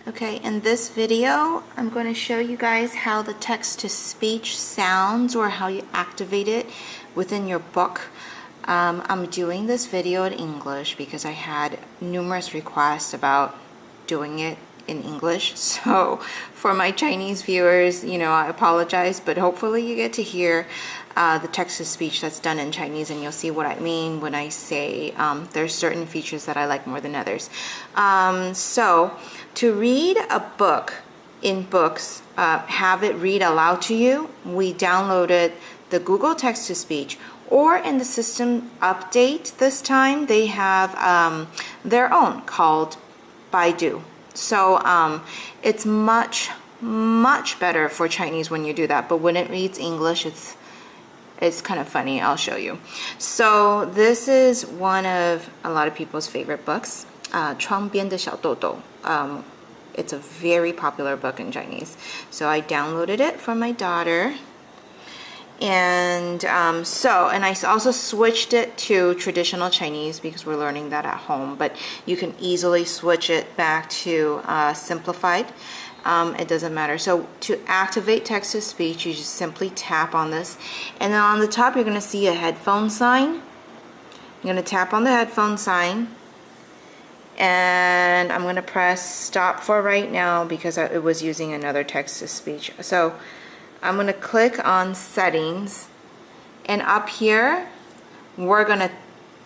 Okay, in this video, I'm going to show you guys how the text-to-speech sounds or how you activate it within your book. I'm doing this video in English because I had numerous requests about doing it in English. So for my Chinese viewers, I apologize, but hopefully you get to hear the text-to-speech that's done in Chinese, and you'll see what I mean when I say there's certain features that I like more than others. So to read a book in Boox, have it read aloud to you, we downloaded the Google text-to-speech, or in the system update this time, they have their own called Baidu. So it's much better for Chinese when you do that, but when it reads English, it's kind of funny. I'll show you. So this is one of a lot of people's favorite books, 窗边的小豆豆. It's a very popular book in Chinese. So I downloaded it for my daughter. And and I also switched it to traditional Chinese because we're learning that at home, but you can easily switch it back to simplified. It doesn't matter. So to activate text-to-speech, you just simply tap on this, and then on the top you're going to see a headphone sign. You're going to tap on the headphone sign, and I'm going to press stop for right now because it was using another text-to-speech. So I'm going to click on settings, and up here we're going to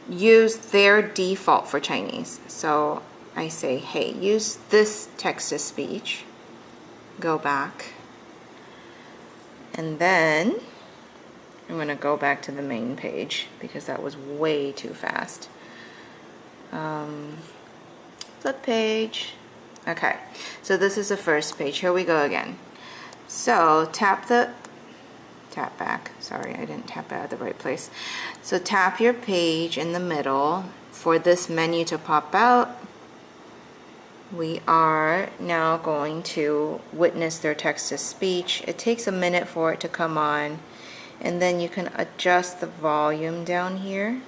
use their default for Chinese. So I say, hey, use this text-to-speech. Go back, and then I'm going to go back to the main page because that was way too fast. Flip page. Okay, so this is the first page. Here we go again. So tap back. Sorry, I didn't tap it at the right place. So tap your page in the middle for this menu to pop out. We are now going to witness their text-to-speech. It takes a minute for it to come on, and then you can adjust the volume down here.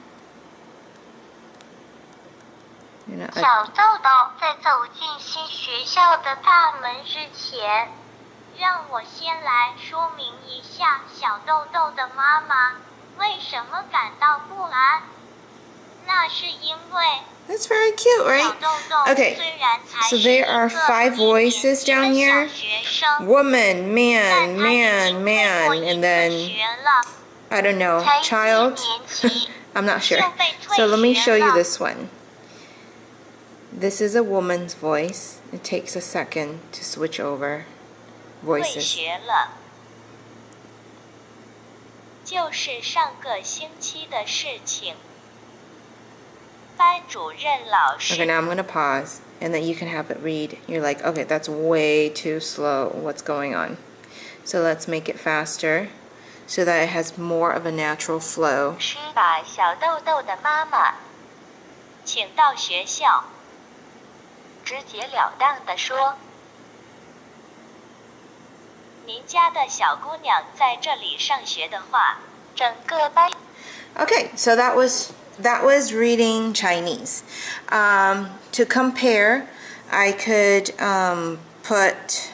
小豆豆在走进新学校的大门之前，让我先来说明一下小豆豆的妈妈为什么感到不安。那是因为 That's very cute, right? Okay, so there are 5 voices down here. Woman, man, and then, I don't know, child? I'm not sure. So let me show you this one. This is a woman's voice. It takes a second to switch over voices. 就是上个星期的事情。 Okay, now I'm going to pause, and then you can have it read. You're like, okay, that's way too slow. What's going on? So let's make it faster so that it has more of a natural flow. 把小豆豆的妈妈请到学校，直截了当地说，您家的小姑娘在这里上学的话，整个班。Okay, so that was reading Chinese. To compare, I could put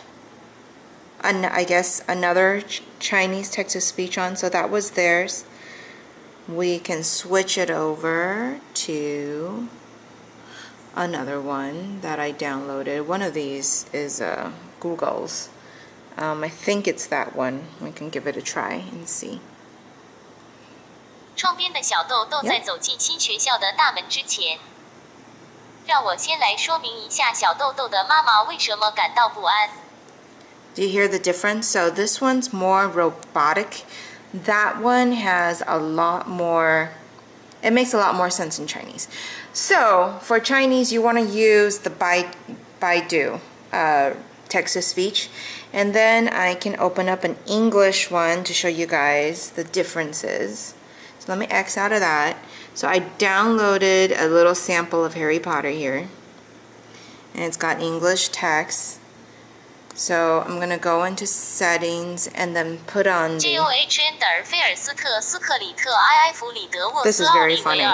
I guess another Chinese text-to-speech on, so that was theirs. We can switch it over to another one that I downloaded. One of these is Google's. I think it's that one. We can give it a try and see. 窗边的小豆豆在走进新学校的大门之前，让我先来说明一下小豆豆的妈妈为什么感到不安。Do you hear the difference? So this one's more robotic. That one has a lot more, it makes a lot more sense in Chinese. So for Chinese, you want to use the Baidu text-to-speech. And then I can open up an English one to show you guys the differences. So let me X out of that. So I downloaded a little sample of Harry Potter here, and it's got English text. So I'm going to go into settings and then put on the... This is very funny.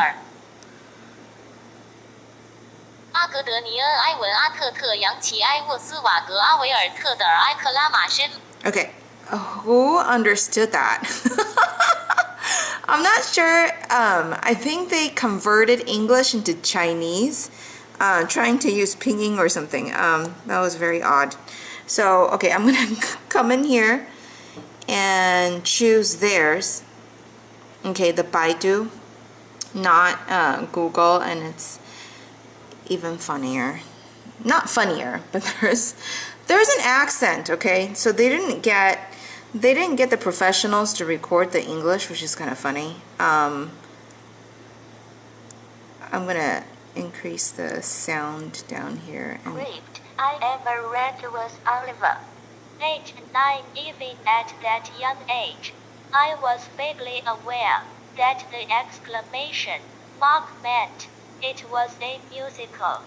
阿格德尼恩、埃文、阿特克、扬奇、埃沃斯、瓦格、阿维尔、特德尔、埃克拉马申。Okay, who understood that? I'm not sure. I think they converted English into Chinese, trying to use pinging or something. That was very odd. So, okay, I'm gonna come in here and choose theirs. Okay, the Baidu, not Google, and it's even funnier. Not funnier, but there's an accent. Okay, so they didn't get the professionals to record the English, which is kind of funny. I'm gonna increase the sound down here. And Script I ever read was Oliver. 8, 9. Even at that young age, I was vaguely aware that the exclamation mark meant it was a musical.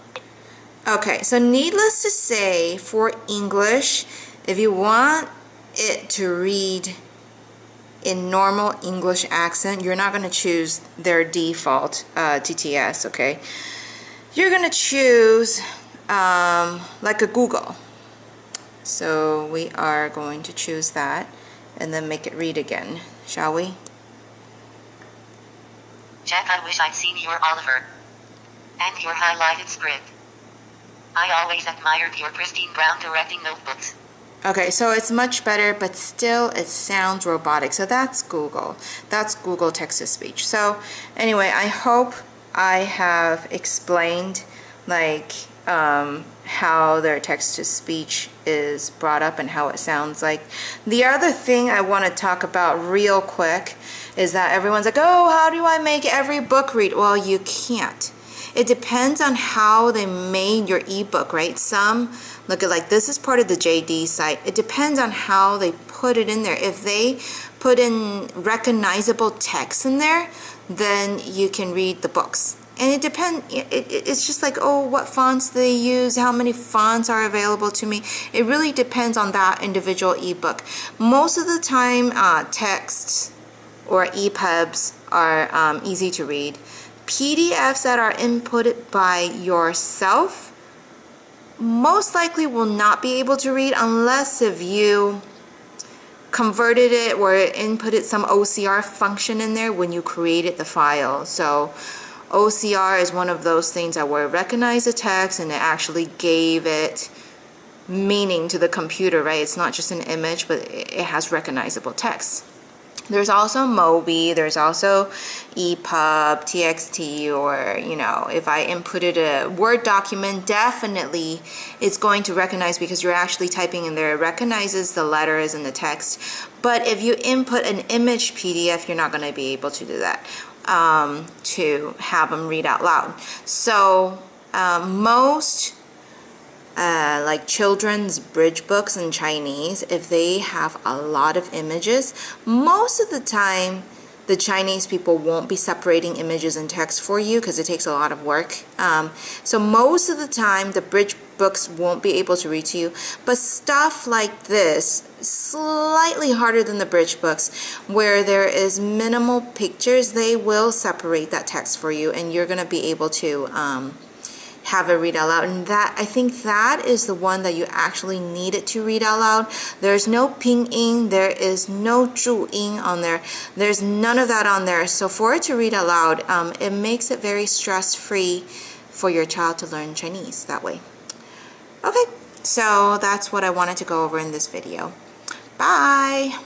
okay, so needless to say, for English, if you want it to read in normal English accent, you're not going to choose their default TTS, okay? You're going to choose like a Google. So we are going to choose that and then make it read again, shall we? Jack, I wish I'd seen your Oliver. And your highlighted script. I always admired your pristine brown directing notebooks. Okay, so it's much better, but still it sounds robotic. So that's Google. That's Google text-to-speech. So anyway, I hope I have explained like how their text-to-speech is brought up and how it sounds like. The other thing I want to talk about real quick is that everyone's like, oh, how do I make every book read? Well, you can't. It depends on how they made your ebook, right? Some look at like this is part of the JD site. It depends on how they put it in there. If they put in recognizable text in there, then you can read the books. And it depends, it's just like, oh, what fonts they use, how many fonts are available to me. It really depends on that individual ebook. Most of the time, texts or EPUBs are easy to read. PDFs that are inputted by yourself most likely will not be able to read unless if you converted it or inputted some OCR function in there when you created the file. So OCR is one of those things that will recognize the text and it actually gave it meaning to the computer, right? It's not just an image, but it has recognizable text. There's also Mobi, there's also EPUB, TXT, or, you know, if I inputted a Word document, definitely it's going to recognize because you're actually typing in there. It recognizes the letters and the text. But if you input an image PDF, you're not going to be able to do that, to have them read out loud. So most like children's bridge books in Chinese, if they have a lot of images, most of the time the Chinese people won't be separating images and text for you because it takes a lot of work. So most of the time the bridge books won't be able to read to you, but stuff like this, slightly harder than the bridge books, where there is minimal pictures, they will separate that text for you and you're going to be able to have it read out loud. And that, I think that is the one that you actually need it to read out loud. There's no ping-ing, there is no zhu-ing on there, there's none of that on there. So for it to read out loud, it makes it very stress-free for your child to learn Chinese that way. Okay, so that's what I wanted to go over in this video. Bye!